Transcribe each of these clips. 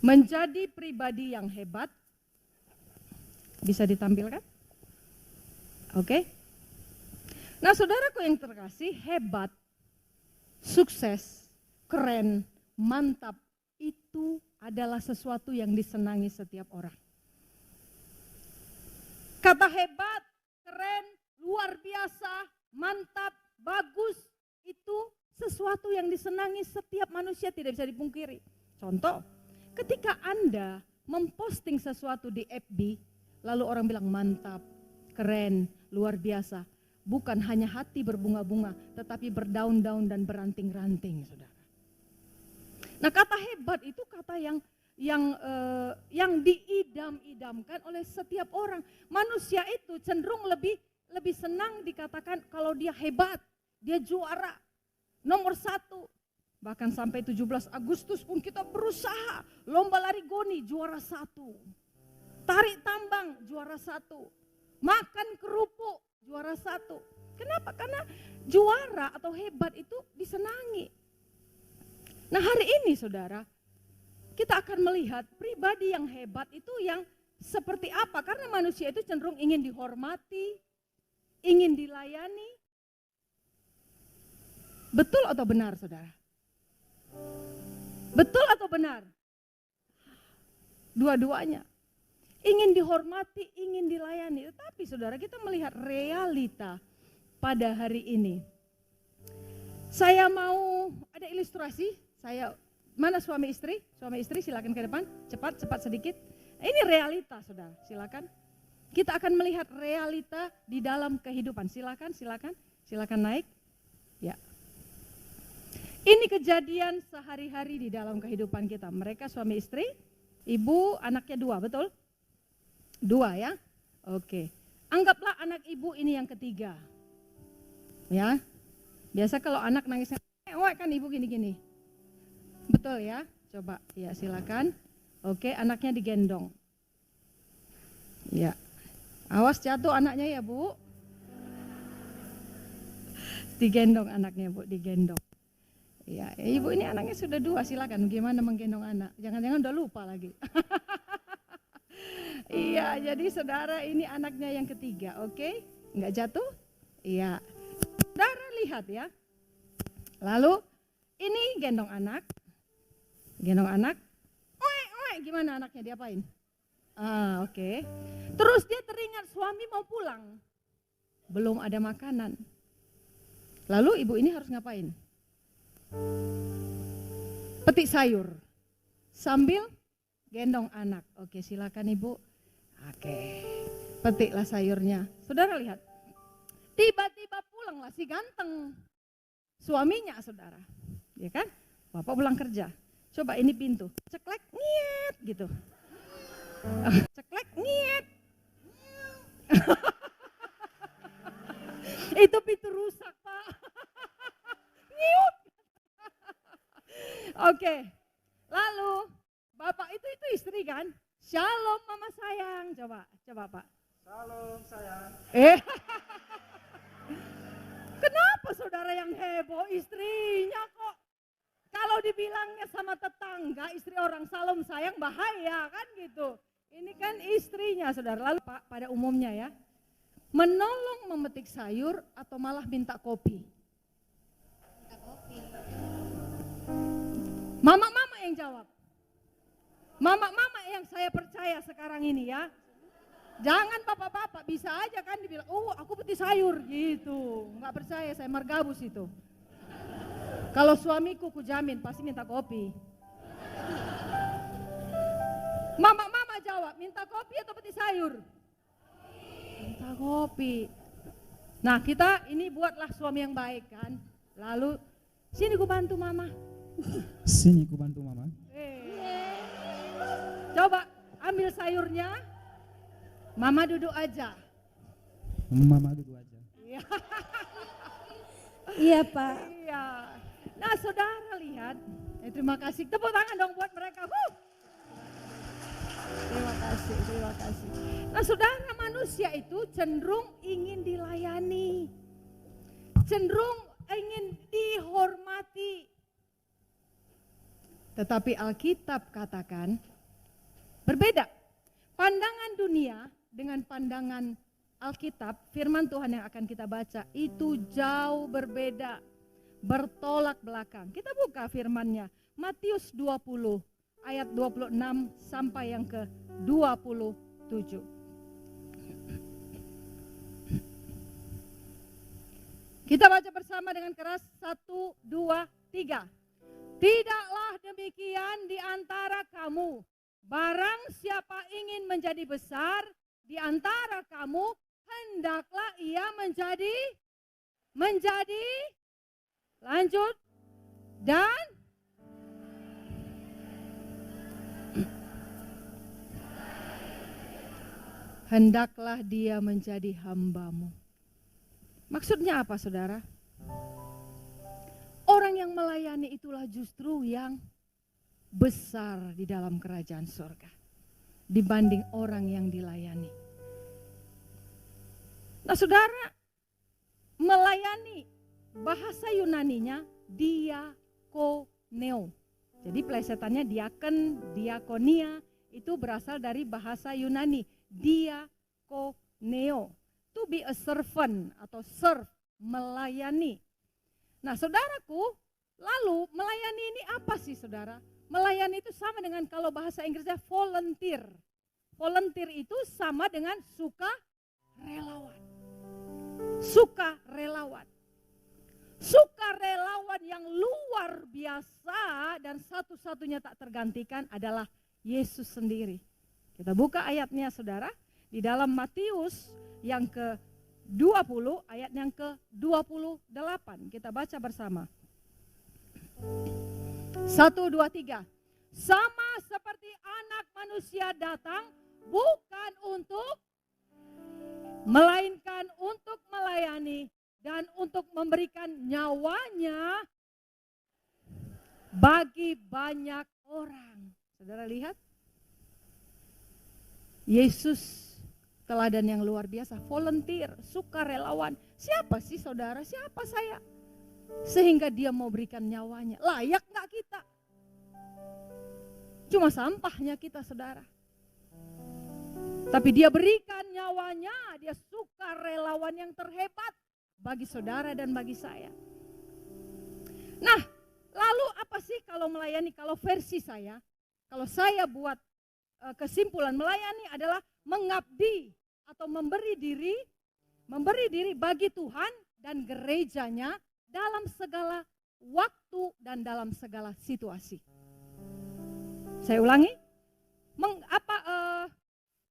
Menjadi pribadi yang hebat, bisa ditampilkan? Oke. Nah, saudaraku yang terkasih, hebat, sukses, keren, mantap, itu adalah sesuatu yang disenangi setiap orang. Kata hebat, keren, luar biasa, mantap, bagus, itu sesuatu yang disenangi setiap manusia, tidak bisa dipungkiri. Contoh, ketika Anda memposting sesuatu di FB, lalu orang bilang mantap, keren, luar biasa. Bukan hanya hati berbunga-bunga, tetapi berdaun-daun dan beranting-ranting, saudara. Nah, kata hebat itu kata yang diidam-idamkan oleh setiap orang. Manusia itu cenderung lebih senang dikatakan kalau dia hebat, dia juara, nomor 1. Bahkan sampai 17 Agustus pun kita berusaha, lomba lari goni juara 1, tarik tambang juara 1, makan kerupuk juara 1. Kenapa? Karena juara atau hebat itu disenangi. Nah, hari ini saudara, kita akan melihat pribadi yang hebat itu yang seperti apa. Karena manusia itu cenderung ingin dihormati, ingin dilayani. Betul atau benar, saudara? Betul atau benar? Dua-duanya. Ingin dihormati, ingin dilayani. Tetapi saudara, kita melihat realita pada hari ini. Saya mau ada ilustrasi. Mana suami istri? Suami istri silakan ke depan. Cepat sedikit. Ini realita, saudara. Silakan. Kita akan melihat realita di dalam kehidupan. Silakan naik. Ya. Ini kejadian sehari-hari di dalam kehidupan kita. Mereka suami istri, ibu anaknya 2, betul? 2 ya? Oke. Anggaplah anak ibu ini yang ketiga. Ya. Biasa kalau anak nangisnya, kan ibu gini-gini. Betul ya? Coba, ya silakan. Oke, anaknya digendong. Ya. Awas jatuh anaknya ya, Bu. Digendong anaknya, Bu, digendong. Ya, ibu ini anaknya sudah 2, silakan. Gimana menggendong anak? Jangan-jangan udah lupa lagi. Iya, jadi saudara ini anaknya yang ketiga, oke? Enggak jatuh? Iya. Saudara lihat ya. Lalu ini gendong anak. Oe, gimana anaknya diapain? Oke. Terus dia teringat suami mau pulang. Belum ada makanan. Lalu ibu ini harus ngapain? Petik sayur sambil gendong anak. Oke, silakan ibu. Oke, petiklah sayurnya. Saudara lihat, tiba-tiba pulanglah si ganteng suaminya, saudara. Ya kan? Bapak pulang kerja. Coba ini pintu, ceklek niet gitu. Ceklek niet. Itu pintu rusak, Pak. Nyiut. Oke, lalu bapak itu istri kan? Shalom mama sayang, coba Pak. Shalom sayang. Kenapa saudara yang heboh istrinya kok? Kalau dibilangnya sama tetangga istri orang salam sayang bahaya kan gitu. Ini kan istrinya saudara. Lalu Pak pada umumnya ya, menolong memetik sayur atau malah minta kopi? Minta kopi. Mama-mama yang jawab. Mama-mama yang saya percaya sekarang ini ya. Jangan bapak-bapak, bisa aja kan dibilang, oh aku petik sayur gitu. Nggak percaya, saya margabus itu. Kalau suamiku kujamin pasti minta kopi. Mama-mama jawab, minta kopi atau petik sayur? Minta kopi. Nah kita ini buatlah suami yang baik kan. Lalu, sini ku bantu mama. Sini ku bantu mama. Coba ambil sayurnya, mama duduk aja. Mama duduk aja. Iya Pak. Iya. Nah saudara lihat, terima kasih. Tepuk tangan dong buat mereka. Terima kasih. Nah saudara, manusia itu cenderung ingin dilayani. Cenderung ingin dihormati. Tetapi Alkitab katakan Berbeda. Pandangan dunia dengan pandangan Alkitab, firman Tuhan yang akan kita baca itu jauh berbeda, bertolak belakang. Kita buka firman-Nya, Matius 20 ayat 26 sampai yang ke 27. Kita baca bersama dengan keras, 1, 2, 3. Tidaklah demikian di antara kamu. Barang siapa ingin menjadi besar di antara kamu, hendaklah ia menjadi lanjut dan hendaklah dia menjadi hambamu. Maksudnya apa, saudara? Orang yang melayani itulah justru yang besar di dalam kerajaan surga dibanding orang yang dilayani. Nah, saudara, melayani bahasa Yunaninya diakoneo. Jadi plesetannya diaken, diakonia itu berasal dari bahasa Yunani, diakoneo. To be a servant atau serve, melayani. Nah, saudaraku, lalu melayani ini apa sih, saudara? Melayani itu sama dengan kalau bahasa Inggrisnya volunteer. Volunteer itu sama dengan sukarelawan. Sukarelawan. Sukarelawan yang luar biasa dan satu-satunya tak tergantikan adalah Yesus sendiri. Kita buka ayatnya, saudara, di dalam Matius yang ke-20 ayat yang ke-28. Kita baca bersama. 1, 2, 3. Sama seperti anak manusia datang bukan untuk, melainkan untuk melayani dan untuk memberikan nyawanya bagi banyak orang. Saudara lihat, Yesus teladan yang luar biasa, volunteer, sukarelawan. Siapa sih, saudara? Siapa saya? Sehingga dia mau berikan nyawanya. Layak gak kita? Cuma sampahnya kita, saudara. Tapi dia berikan nyawanya, dia sukarelawan yang terhebat bagi saudara dan bagi saya. Nah, lalu apa sih kalau melayani? Kalau versi saya, kalau saya buat kesimpulan, melayani adalah mengabdi atau memberi diri bagi Tuhan dan gerejanya dalam segala waktu dan dalam segala situasi. Saya ulangi,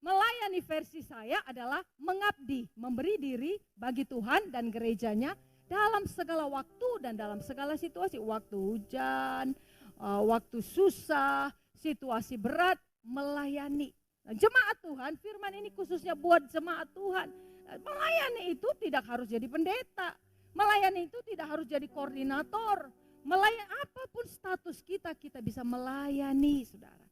melayani versi saya adalah mengabdi, memberi diri bagi Tuhan dan gerejanya dalam segala waktu dan dalam segala situasi. Waktu hujan, waktu susah, situasi berat, melayani. Nah, jemaat Tuhan, firman ini khususnya buat jemaat Tuhan. Melayani itu tidak harus jadi pendeta. Melayani itu tidak harus jadi koordinator. Melayani apapun status kita, kita bisa melayani, saudara.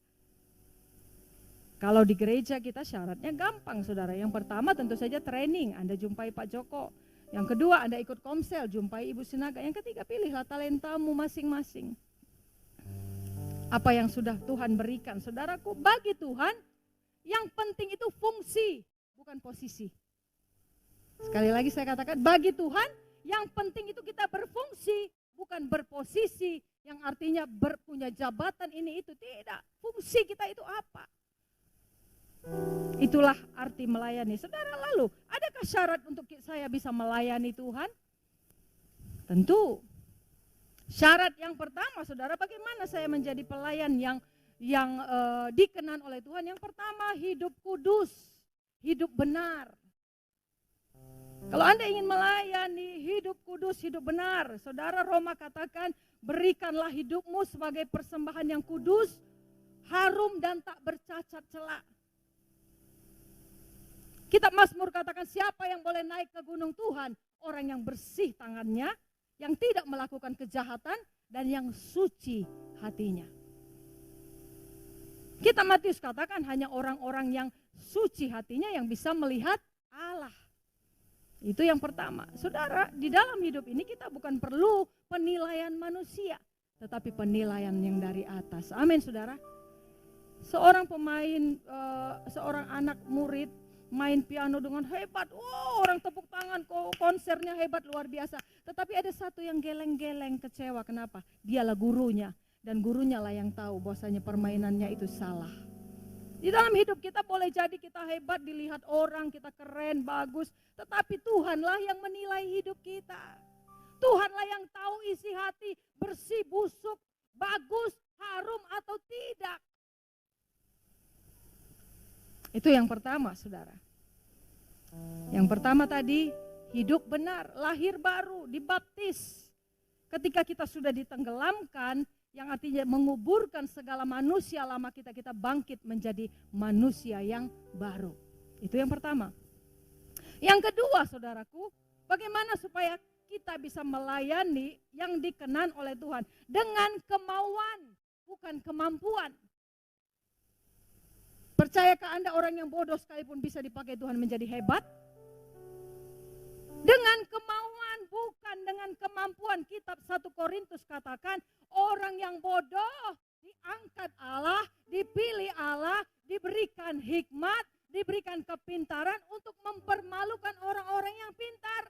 Kalau di gereja kita syaratnya gampang, saudara. Yang pertama tentu saja training, Anda jumpai Pak Joko. Yang kedua Anda ikut komsel, jumpai Ibu Sinaga. Yang ketiga pilihlah talentamu masing-masing. Apa yang sudah Tuhan berikan, saudaraku, bagi Tuhan yang penting itu fungsi, bukan posisi. Sekali lagi saya katakan, bagi Tuhan yang penting itu kita berfungsi, bukan berposisi, yang artinya berpunya jabatan ini itu, tidak. Fungsi kita itu apa? Itulah arti melayani. Saudara, lalu adakah syarat untuk saya bisa melayani Tuhan? Tentu. Syarat yang pertama, saudara, bagaimana saya menjadi pelayan yang dikenan oleh Tuhan? Yang pertama, hidup kudus, hidup benar. Kalau Anda ingin melayani hidup kudus, hidup benar, saudara, Roma katakan, berikanlah hidupmu sebagai persembahan yang kudus, harum dan tak bercacat celak. Kitab Mazmur katakan, siapa yang boleh naik ke gunung Tuhan? Orang yang bersih tangannya, yang tidak melakukan kejahatan, dan yang suci hatinya. Kitab Matius katakan hanya orang-orang yang suci hatinya yang bisa melihat Allah. Itu yang pertama. Saudara, di dalam hidup ini kita bukan perlu penilaian manusia, tetapi penilaian yang dari atas. Amin, saudara. Seorang pemain, seorang anak murid main piano dengan hebat. Wow, orang tepuk tangan, konsernya hebat luar biasa. Tetapi ada satu yang geleng-geleng, kecewa. Kenapa? Dialah gurunya. Dan gurunya lah yang tahu bahwasanya permainannya itu salah. Di dalam hidup kita boleh jadi kita hebat, dilihat orang, kita keren, bagus. Tetapi Tuhanlah yang menilai hidup kita. Tuhanlah yang tahu isi hati, bersih, busuk, bagus, harum atau tidak. Itu yang pertama, saudara. Yang pertama tadi, hidup benar, lahir baru, dibaptis. Ketika kita sudah ditenggelamkan, yang artinya menguburkan segala manusia lama kita, kita bangkit menjadi manusia yang baru. Itu yang pertama. Yang kedua, saudaraku, bagaimana supaya kita bisa melayani yang dikenan oleh Tuhan dengan kemauan, bukan kemampuan. Percayakah Anda orang yang bodoh sekalipun bisa dipakai Tuhan menjadi hebat? Dengan kemauan, bukan dengan kemampuan. Kitab 1 Korintus katakan, orang yang bodoh diangkat Allah, dipilih Allah, diberikan hikmat, diberikan kepintaran untuk mempermalukan orang-orang yang pintar.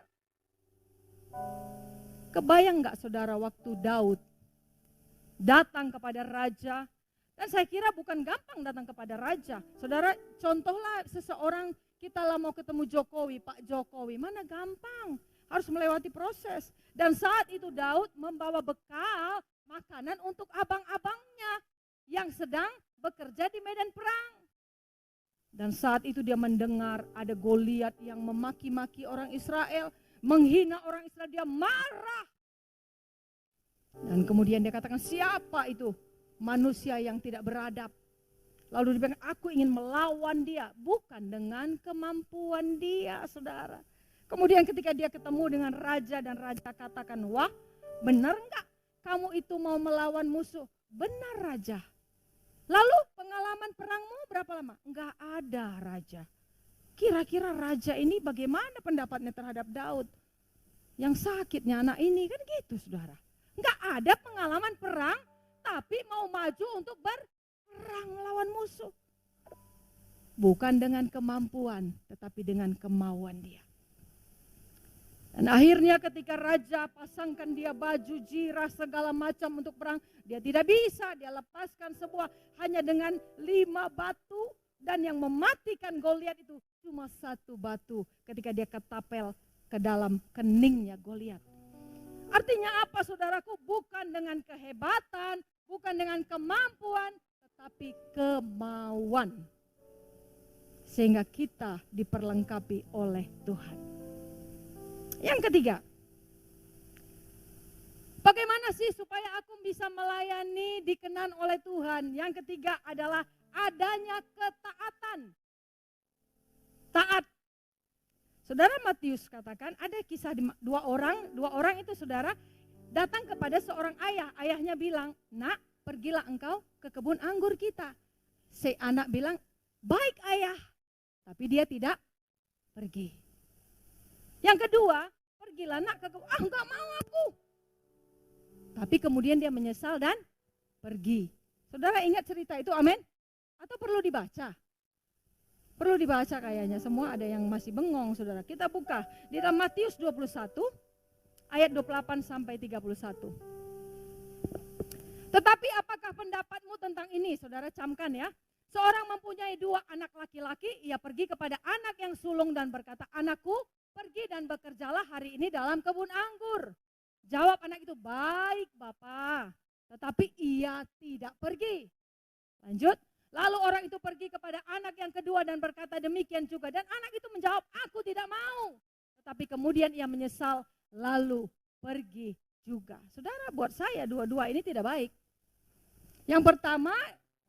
Kebayang gak saudara waktu Daud datang kepada raja? Dan saya kira bukan gampang datang kepada raja. Saudara, contohlah seseorang, kita lah mau ketemu Jokowi, Pak Jokowi, mana gampang, harus melewati proses. Dan saat itu Daud membawa bekal makanan untuk abang-abangnya yang sedang bekerja di medan perang. Dan saat itu dia mendengar ada Goliat yang memaki-maki orang Israel, menghina orang Israel, dia marah. Dan kemudian dia katakan, siapa itu? Manusia yang tidak beradab. Lalu dia bilang, aku ingin melawan dia, bukan dengan kemampuan dia, saudara. Kemudian ketika dia ketemu dengan raja dan raja katakan, wah benar enggak kamu itu mau melawan musuh? Benar raja. Lalu pengalaman perangmu berapa lama? Enggak ada raja. Kira-kira raja ini bagaimana pendapatnya terhadap Daud? Yang sakitnya anak ini, kan gitu saudara. Enggak ada pengalaman perang, tapi mau maju untuk berperang melawan musuh. Bukan dengan kemampuan, tetapi dengan kemauan dia. Dan akhirnya ketika raja pasangkan dia baju jirah segala macam untuk perang, dia tidak bisa, dia lepaskan semua hanya dengan 5 batu. Dan yang mematikan Goliat itu cuma 1 batu ketika dia ketapel ke dalam keningnya Goliat. Artinya apa saudaraku? Bukan dengan kehebatan, bukan dengan kemampuan, tetapi kemauan. Sehingga kita diperlengkapi oleh Tuhan. Yang ketiga, bagaimana sih supaya aku bisa melayani dikenan oleh Tuhan? Yang ketiga adalah adanya ketaatan. Taat. Saudara, Matius katakan ada kisah dua orang itu saudara datang kepada seorang ayah. Ayahnya bilang, nak pergilah engkau ke kebun anggur kita. Si anak bilang, baik ayah. Tapi dia tidak pergi. Yang kedua, pergilah nak ke kebun. Enggak mau aku. Tapi kemudian dia menyesal dan pergi. Saudara ingat cerita itu, amin? Atau perlu dibaca? Perlu dibaca kayaknya, semua ada yang masih bengong saudara. Kita buka di dalam Matius 21 ayat 28 sampai 31. Tetapi apakah pendapatmu tentang ini? Saudara camkan ya. Seorang mempunyai 2 anak laki-laki, ia pergi kepada anak yang sulung dan berkata, anakku pergi dan bekerjalah hari ini dalam kebun anggur. Jawab anak itu, baik Bapa. Tetapi ia tidak pergi. Lanjut. Lalu orang itu pergi kepada anak yang kedua dan berkata demikian juga. Dan anak itu menjawab, aku tidak mau. Tetapi kemudian ia menyesal lalu pergi juga. Saudara, buat saya dua-dua ini tidak baik. Yang pertama,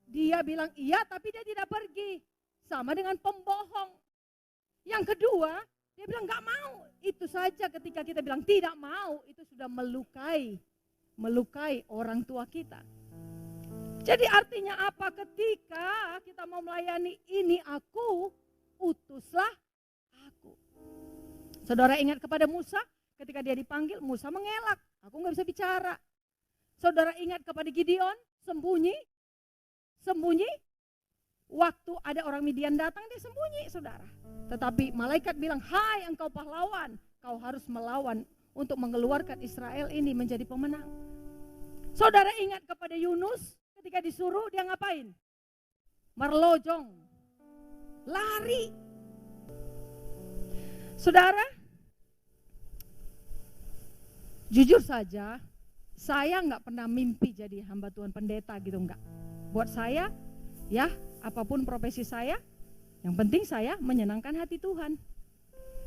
dia bilang iya tapi dia tidak pergi. Sama dengan pembohong. Yang kedua, dia bilang gak mau. Itu saja ketika kita bilang tidak mau, itu sudah melukai orang tua kita. Jadi artinya apa? Ketika kita mau melayani ini aku, utuslah aku. Saudara ingat kepada Musa, ketika dia dipanggil, Musa mengelak. Aku gak bisa bicara. Saudara ingat kepada Gideon, sembunyi. Waktu ada orang Midian datang, dia sembunyi, saudara. Tetapi malaikat bilang, hai engkau pahlawan, kau harus melawan untuk mengeluarkan Israel ini menjadi pemenang. Saudara ingat kepada Yunus ketika disuruh, dia ngapain? Merlojong, lari. Saudara, jujur saja, saya nggak pernah mimpi jadi hamba Tuhan pendeta gitu, enggak. Buat saya, ya apapun profesi saya, yang penting saya menyenangkan hati Tuhan.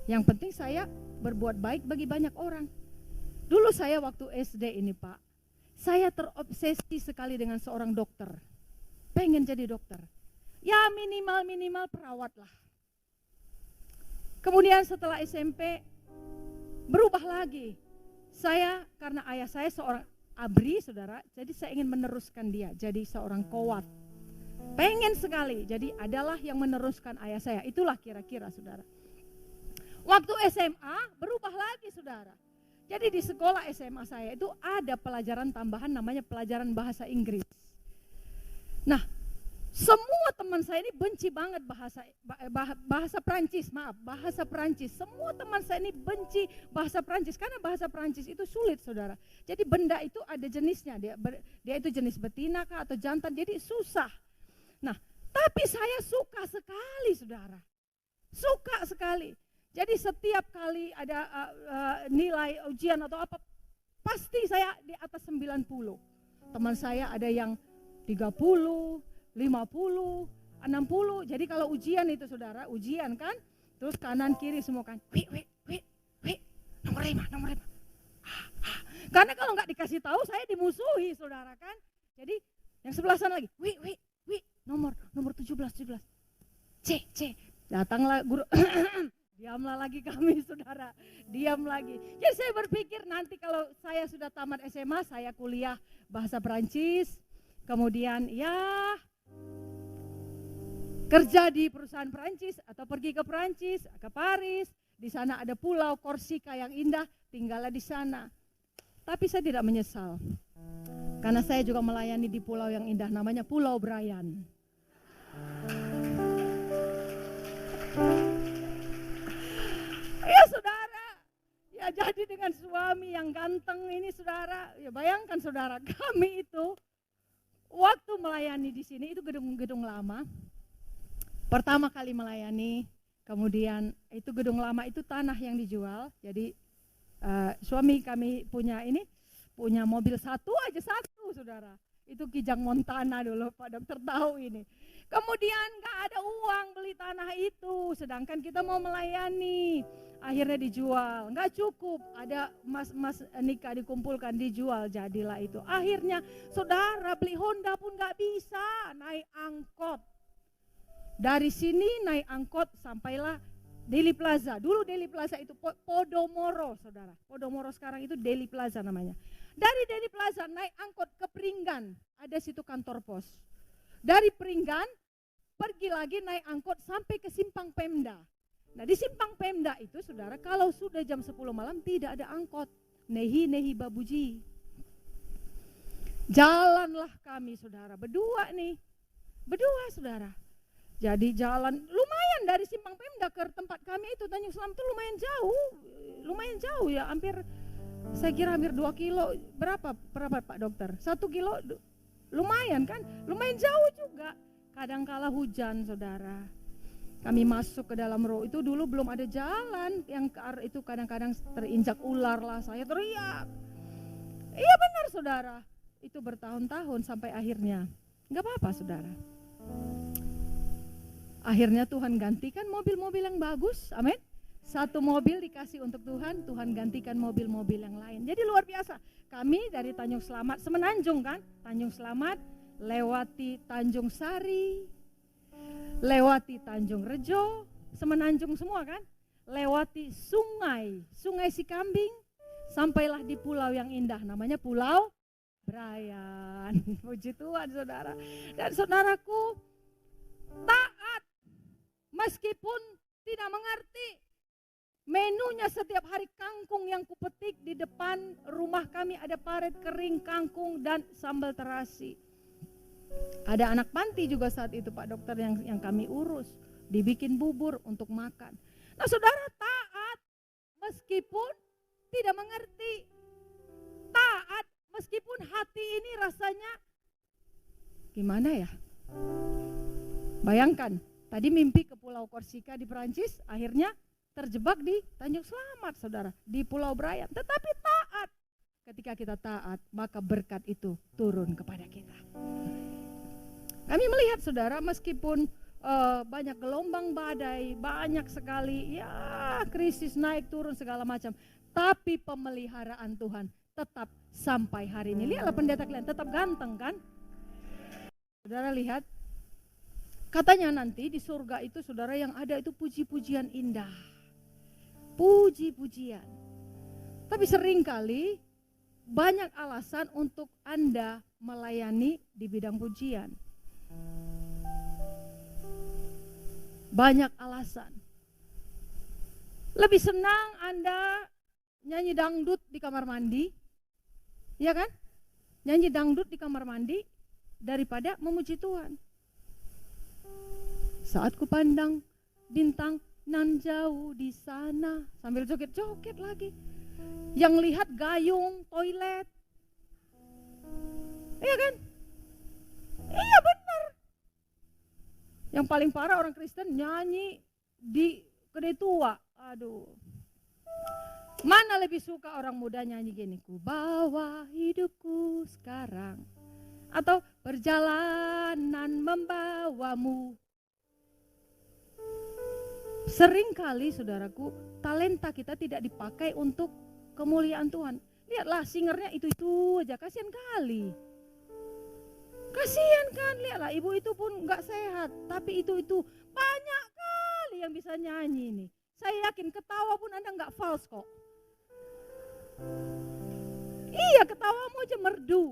Yang penting saya berbuat baik bagi banyak orang. Dulu saya waktu SD ini Pak, saya terobsesi sekali dengan seorang dokter. Pengen jadi dokter. Ya minimal perawat lah. Kemudian setelah SMP berubah lagi. Saya karena ayah saya seorang ABRI saudara, jadi saya ingin meneruskan dia jadi seorang kowat. Pengen sekali, jadi adalah yang meneruskan ayah saya. Itulah kira-kira saudara. Waktu SMA berubah lagi saudara. Jadi di sekolah SMA saya itu ada pelajaran tambahan namanya pelajaran bahasa Inggris. Nah, semua teman saya ini benci banget bahasa Prancis, bahasa Prancis. Semua teman saya ini benci bahasa Prancis karena bahasa Prancis itu sulit saudara. Jadi benda itu ada jenisnya, dia itu jenis betina kah atau jantan, jadi susah. Nah, tapi saya suka sekali saudara, suka sekali. Jadi setiap kali ada nilai ujian atau apa, pasti saya di atas 90. Teman saya ada yang 30, 50, 60. Jadi kalau ujian itu saudara, ujian kan, terus kanan kiri semua kan, wih, nomor 5. Karena kalau nggak dikasih tahu saya dimusuhi saudara kan. Jadi yang sebelah sana lagi, wih, nomor 17. C. Datanglah guru, diamlah lagi kami saudara, diam lagi. Jadi saya berpikir nanti kalau saya sudah tamat SMA, saya kuliah bahasa Perancis, kemudian ya kerja di perusahaan Perancis atau pergi ke Perancis, ke Paris, di sana ada pulau Korsika yang indah, tinggallah di sana. Tapi saya tidak menyesal, karena saya juga melayani di pulau yang indah namanya Pulau Brian. Ya saudara, ya jadi dengan suami yang ganteng ini saudara, ya bayangkan saudara, kami itu waktu melayani di sini itu gedung-gedung lama. Pertama kali melayani, kemudian itu gedung lama itu tanah yang dijual. Jadi suami kami punya mobil satu saudara. Itu Kijang Montana dulu, Pak Dokter tahu ini. Kemudian nggak ada uang beli tanah itu, sedangkan kita mau melayani. Akhirnya dijual, nggak cukup, ada mas nikah dikumpulkan, dijual, jadilah itu. Akhirnya saudara beli Honda pun nggak bisa, naik angkot. Dari sini naik angkot sampailah Deli Plaza. Dulu Deli Plaza itu Podomoro saudara. Podomoro sekarang itu Deli Plaza namanya. Dari Deli Plaza naik angkot ke Peringgan, ada situ kantor pos. Dari Peringgan pergi lagi naik angkot sampai ke Simpang Pemda. Nah di Simpang Pemda itu saudara, kalau sudah jam 10 malam tidak ada angkot. Nehi babuji. Jalanlah kami saudara, berdua saudara. Jadi jalan lumayan dari Simpang Pemda ke tempat kami itu Tanjung Selamat itu lumayan jauh ya, saya kira hampir 2 kilo. Berapa Pak Dokter? 1 kilo lumayan kan? Lumayan jauh juga. Kadangkala hujan saudara. Kami masuk ke dalam row itu, dulu belum ada jalan yang ke arah itu, kadang-kadang terinjak ular lah, saya teriak. Iya benar saudara. Itu bertahun-tahun sampai akhirnya. Enggak apa-apa saudara. Akhirnya Tuhan gantikan mobil-mobil yang bagus, amin. Satu mobil dikasih untuk Tuhan, Tuhan gantikan mobil-mobil yang lain. Jadi luar biasa. Kami dari Tanjung Selamat, Semenanjung kan, Tanjung Selamat, lewati Tanjung Sari, lewati Tanjung Rejo, Semenanjung semua kan, lewati Sungai Sikambing, sampailah di pulau yang indah namanya Pulau Brian. Puji Tuhan saudara. Dan saudaraku, taat meskipun tidak mengerti. Menunya setiap hari kangkung yang kupetik, di depan rumah kami ada paret kering kangkung dan sambal terasi. Ada anak panti juga saat itu Pak Dokter yang kami urus, dibikin bubur untuk makan. Nah saudara, taat meskipun tidak mengerti, taat meskipun hati ini rasanya gimana ya? Bayangkan, tadi mimpi ke Pulau Korsika di Perancis, akhirnya terjebak di Tanjung Selamat saudara, di Pulau Brian. Tetapi taat, ketika kita taat maka berkat itu turun kepada kita. Kami melihat saudara, meskipun banyak gelombang badai, banyak sekali ya krisis naik turun segala macam, tapi pemeliharaan Tuhan tetap sampai hari ini. Lihatlah pendeta kalian, tetap ganteng kan? Saudara lihat, katanya nanti di surga itu saudara yang ada itu puji-pujian indah, puji-pujian. Tapi seringkali banyak alasan untuk Anda melayani di bidang pujian. Banyak alasan. Lebih senang Anda nyanyi dangdut di kamar mandi, ya kan? Nyanyi dangdut di kamar mandi daripada memuji Tuhan. Saat ku pandang bintang nan jauh di sana, sambil joget-joget lagi. Yang lihat gayung toilet, iya kan? Iya benar. Yang paling parah orang Kristen nyanyi di kedai tua. Aduh. Mana lebih suka orang muda nyanyi gini, ku bawa hidupku sekarang, atau perjalanan membawamu. Seringkali saudaraku, talenta kita tidak dipakai untuk kemuliaan Tuhan. Lihatlah singernya itu aja, kasihan kali. Kasihan kan, lihatlah ibu itu pun gak sehat, tapi itu banyak kali yang bisa nyanyi nih. Saya yakin ketawa pun Anda gak false kok. Iya, ketawamu aja merdu.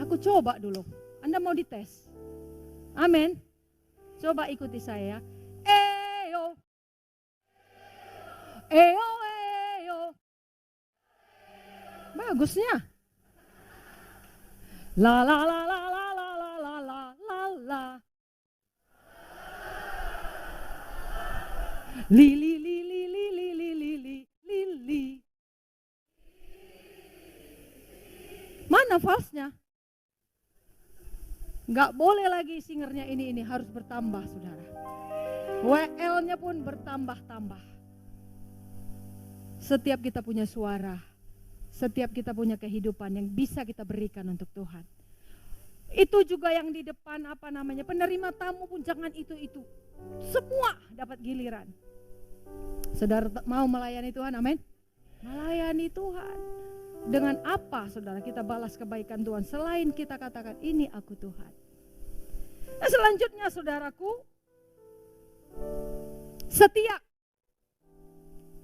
Aku coba dulu, Anda mau dites? Amin. Coba ikuti saya. Eyo, eyo, eyo. Bagusnya. La la la la la la la la la la la. Li li li li li li li li li li li. Mana falsnya? Nggak boleh lagi singernya ini harus bertambah saudara. WL-nya pun bertambah-tambah. Setiap kita punya suara, setiap kita punya kehidupan yang bisa kita berikan untuk Tuhan. Itu juga yang di depan penerima tamu pun jangan itu. Semua dapat giliran. Saudara mau melayani Tuhan, amin? Melayani Tuhan. Dengan apa saudara kita balas kebaikan Tuhan selain kita katakan ini aku Tuhan. Nah selanjutnya saudaraku, setia.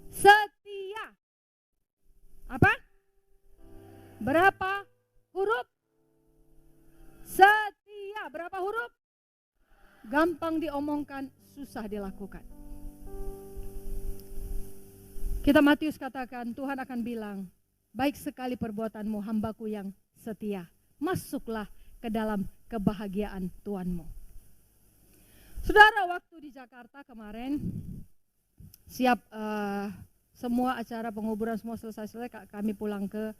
Setia. Apa? Berapa huruf? Setia. Berapa huruf? Gampang diomongkan, susah dilakukan. Kita Matius katakan, Tuhan akan bilang, baik sekali perbuatanmu hambaku yang setia. Masuklah ke dalam kebahagiaan Tuhanmu. Saudara, waktu di Jakarta kemarin, siap semua acara penguburan semua selesai, kami pulang ke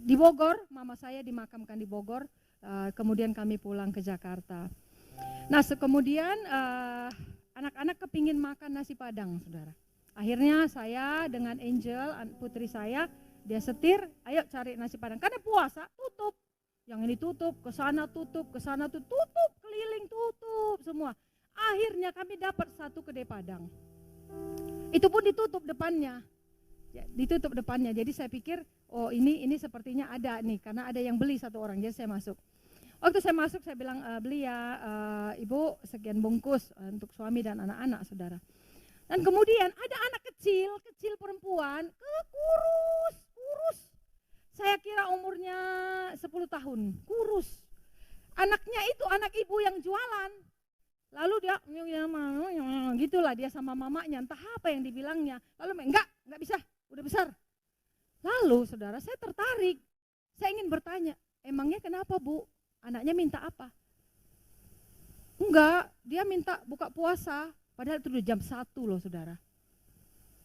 di Bogor, mama saya dimakamkan di Bogor, kemudian kami pulang ke Jakarta. Nah kemudian anak-anak kepingin makan nasi Padang saudara. Akhirnya saya dengan Angel, putri saya, dia setir, ayo cari nasi Padang. Karena puasa tutup, yang ini tutup, ke sana tutup, keliling tutup semua. Akhirnya kami dapat satu kedai Padang. Itu pun ditutup depannya. Ditutup depannya. Jadi saya pikir, oh ini sepertinya ada nih, karena ada yang beli satu orang, jadi saya masuk. Waktu saya masuk saya bilang, beli ya ibu sekian bungkus untuk suami dan anak-anak saudara. Dan kemudian ada anak kecil perempuan, kurus. Saya kira umurnya 10 tahun, kurus. Anaknya itu anak ibu yang jualan. Lalu dia gitulah dia sama mamanya, entah apa yang dibilangnya. Lalu enggak bisa, udah besar. Lalu saudara saya tertarik, saya ingin bertanya, emangnya kenapa Bu? Anaknya minta apa? Enggak, dia minta buka puasa. Padahal itu udah jam 1 loh saudara.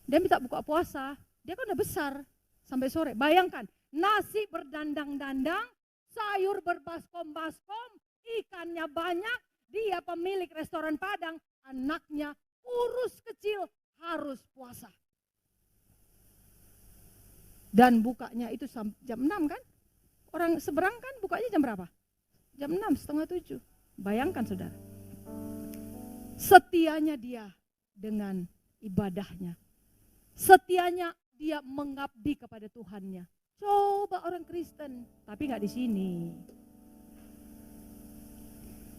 Dia minta buka puasa, dia kan udah besar sampai sore. Bayangkan, nasi berdandang-dandang, sayur berbaskom-baskom, ikannya banyak, dia pemilik restoran Padang, anaknya kurus kecil harus puasa. Dan bukanya itu jam 6 kan? Orang seberang kan bukanya jam berapa? Jam 6, setengah 7. Bayangkan saudara. Setianya dia dengan ibadahnya. Setianya dia mengabdi kepada Tuhannya. Coba orang Kristen, tapi nggak di sini.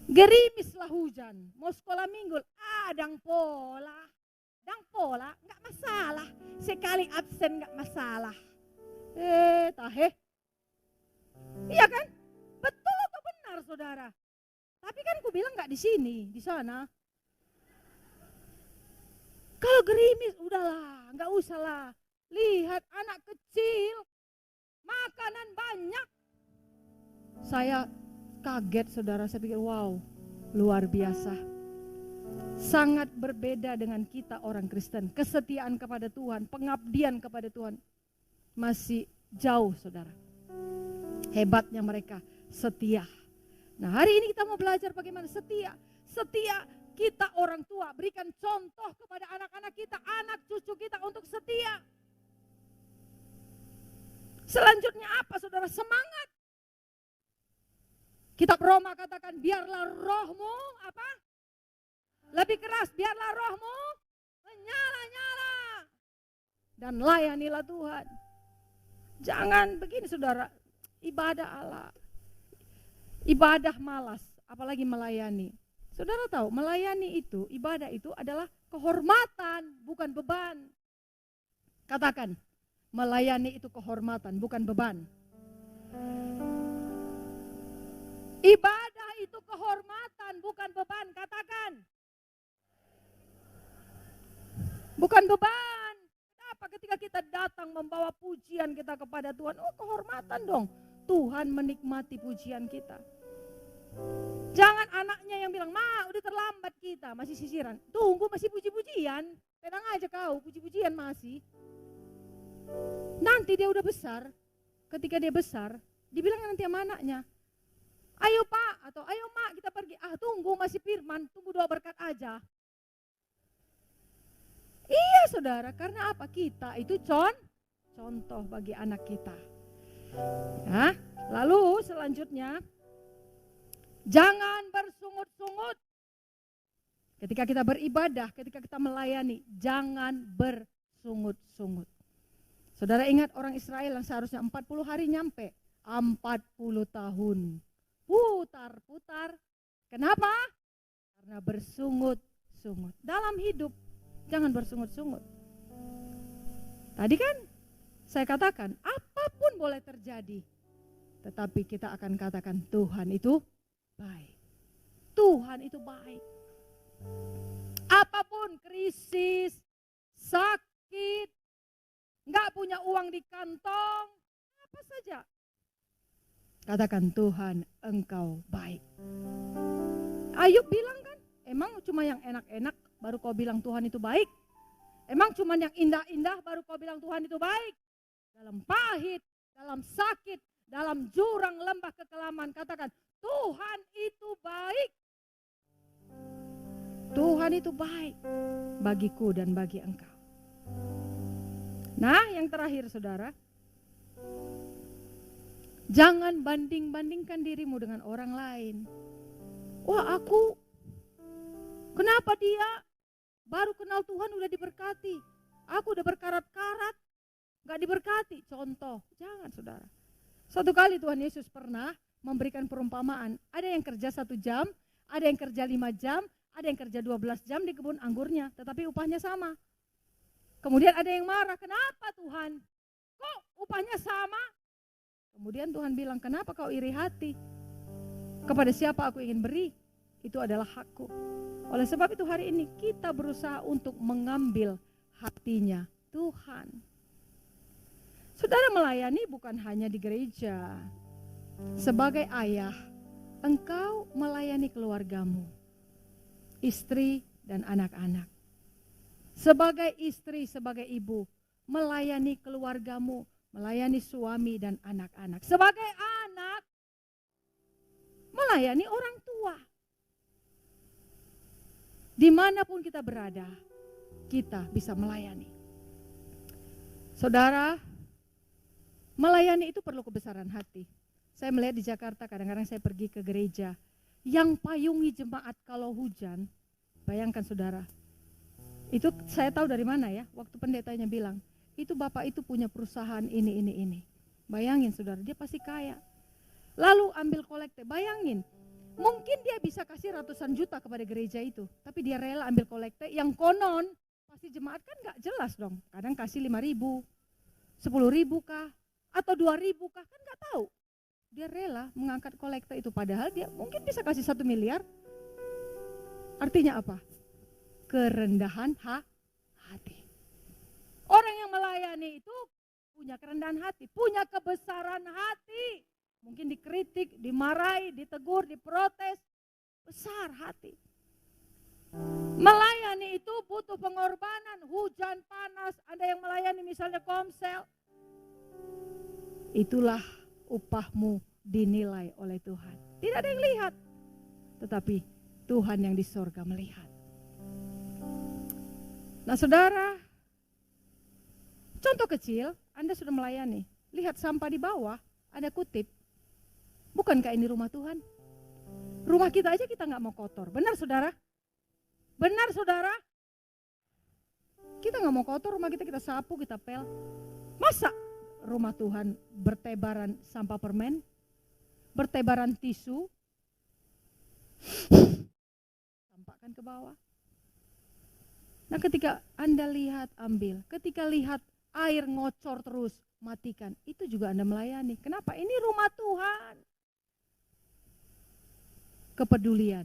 Gerimislah hujan, mau sekolah minggu, dang pola, nggak masalah. Sekali absen nggak masalah. Tahe. Iya kan? Betul atau benar saudara? Tapi kan ku bilang nggak di sini, di sana. Kalau gerimis, udahlah, nggak usah lah. Lihat anak kecil, makanan banyak. Saya kaget saudara, saya pikir wow, luar biasa. Sangat berbeda dengan kita orang Kristen. Kesetiaan kepada Tuhan, pengabdian kepada Tuhan masih jauh saudara. Hebatnya mereka setia. Nah hari ini kita mau belajar bagaimana setia. Setia kita orang tua berikan contoh kepada anak-anak kita, anak cucu kita untuk setia. Selanjutnya apa saudara? Semangat. Kitab Roma katakan biarlah rohmu apa? Lebih keras, biarlah rohmu menyala-nyala. Dan layanilah Tuhan. Jangan begini saudara, ibadah Allah. Ibadah malas, apalagi melayani. Saudara tahu, melayani itu, ibadah itu adalah kehormatan, bukan beban. Katakan, melayani itu kehormatan, bukan beban. Ibadah itu kehormatan, bukan beban. Katakan. Bukan beban. Kenapa ketika kita datang membawa pujian kita kepada Tuhan? Oh, kehormatan dong. Tuhan menikmati pujian kita. Jangan anaknya yang bilang, "Ma, udah terlambat kita, masih sisiran." Tunggu, masih puji-pujian. Tenang aja kau, puji-pujian masih. Nanti dia udah besar. Ketika dia besar, dibilang nanti sama anaknya, "Ayo Pak," atau "Ayo Mak, kita pergi." Tunggu, masih firman, tunggu doa berkat aja. Iya saudara, karena apa? Kita itu contoh bagi anak kita. Ya, lalu selanjutnya, jangan bersungut-sungut. Ketika kita beribadah, ketika kita melayani, jangan bersungut-sungut. Saudara ingat orang Israel yang seharusnya 40 hari nyampe, 40 tahun. Putar-putar. Kenapa? Karena bersungut-sungut. Dalam hidup, jangan bersungut-sungut. Tadi kan saya katakan, apapun boleh terjadi. Tetapi kita akan katakan Tuhan itu baik. Tuhan itu baik. Apapun krisis, sakit, nggak punya uang di kantong, apa saja. Katakan Tuhan engkau baik. Ayub bilang kan, emang cuma yang enak-enak baru kau bilang Tuhan itu baik? Emang cuma yang indah-indah baru kau bilang Tuhan itu baik? Dalam pahit, dalam sakit, dalam jurang lembah kekelaman, katakan Tuhan itu baik. Tuhan itu baik bagiku dan bagi engkau. Nah, yang terakhir saudara, jangan banding-bandingkan dirimu dengan orang lain. Wah, kenapa dia baru kenal Tuhan udah diberkati? Aku udah berkarat-karat, gak diberkati. Contoh, jangan saudara. Suatu kali Tuhan Yesus pernah memberikan perumpamaan. Ada yang kerja 1 jam, ada yang kerja 5 jam, ada yang kerja 12 jam di kebun anggurnya, tetapi upahnya sama. Kemudian ada yang marah, kenapa Tuhan? Kok upahnya sama? Kemudian Tuhan bilang, kenapa kau iri hati? Kepada siapa aku ingin beri, itu adalah hakku. Oleh sebab itu hari ini kita berusaha untuk mengambil hatinya Tuhan. Saudara melayani bukan hanya di gereja. Sebagai ayah, engkau melayani keluargamu, istri dan anak-anak. Sebagai istri, sebagai ibu, melayani keluargamu, melayani suami dan anak-anak. Sebagai anak, melayani orang tua. Dimanapun kita berada, kita bisa melayani. Saudara, melayani itu perlu kebesaran hati. Saya melihat di Jakarta, kadang-kadang saya pergi ke gereja yang payungi jemaat kalau hujan. Bayangkan saudara, itu saya tahu dari mana ya, waktu pendetanya bilang, itu bapak itu punya perusahaan ini. Bayangin saudara, dia pasti kaya. Lalu ambil kolekte, bayangin, mungkin dia bisa kasih ratusan juta kepada gereja itu, tapi dia rela ambil kolekte yang konon, pasti jemaat kan gak jelas dong, kadang kasih 5.000, 10.000 kah, atau 2.000 kah, kan gak tahu. Dia rela mengangkat kolekte itu, padahal dia mungkin bisa kasih 1 miliar. Artinya apa? Kerendahan hati. Orang yang melayani itu punya kerendahan hati, punya kebesaran hati. Mungkin dikritik, dimarahi, ditegur, diprotes, besar hati. Melayani itu butuh pengorbanan, hujan, panas, ada yang melayani misalnya Komsel. Itulah upahmu dinilai oleh Tuhan. Tidak ada yang lihat, tetapi Tuhan yang di sorga melihat. Nah saudara, contoh kecil, Anda sudah melayani. Lihat sampah di bawah, ada kutip. Bukankah ini rumah Tuhan? Rumah kita aja kita gak mau kotor. Benar saudara? Benar saudara? Kita gak mau kotor, rumah kita sapu, kita pel. Masa rumah Tuhan bertebaran sampah permen? Bertebaran tisu? Tampakkan ke bawah. Nah ketika Anda lihat, ambil. Ketika lihat air ngocor terus, matikan. Itu juga Anda melayani. Kenapa? Ini rumah Tuhan. Kepedulian,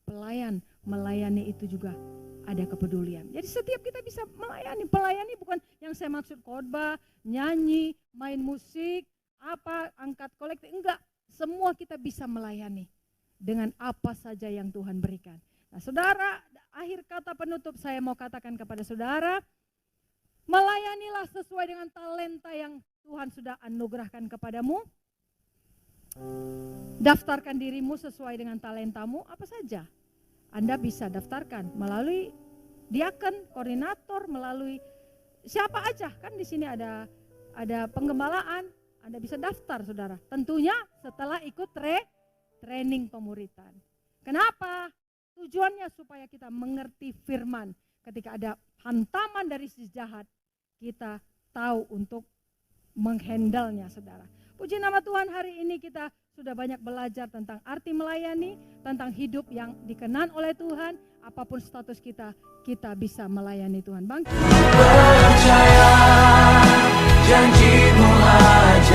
pelayan melayani itu juga ada kepedulian. Jadi setiap kita bisa melayani. Pelayani bukan yang saya maksud khotbah, nyanyi, main musik, angkat kolektif, enggak. Semua kita bisa melayani dengan apa saja yang Tuhan berikan. Nah saudara, akhir kata penutup saya mau katakan kepada saudara, melayanilah sesuai dengan talenta yang Tuhan sudah anugerahkan kepadamu. Daftarkan dirimu sesuai dengan talentamu apa saja. Anda bisa daftarkan melalui diaken, koordinator, melalui siapa aja. Kan di sini ada penggembalaan, Anda bisa daftar saudara. Tentunya setelah ikut training pemuritan. Kenapa? Tujuannya supaya kita mengerti firman. Ketika ada hantaman dari si jahat, kita tahu untuk menghandle-nya saudara. Puji nama Tuhan, hari ini kita sudah banyak belajar tentang arti melayani, tentang hidup yang dikenan oleh Tuhan. Apapun status kita, kita bisa melayani Tuhan. Bangkit. Percaya janjimu ajaib.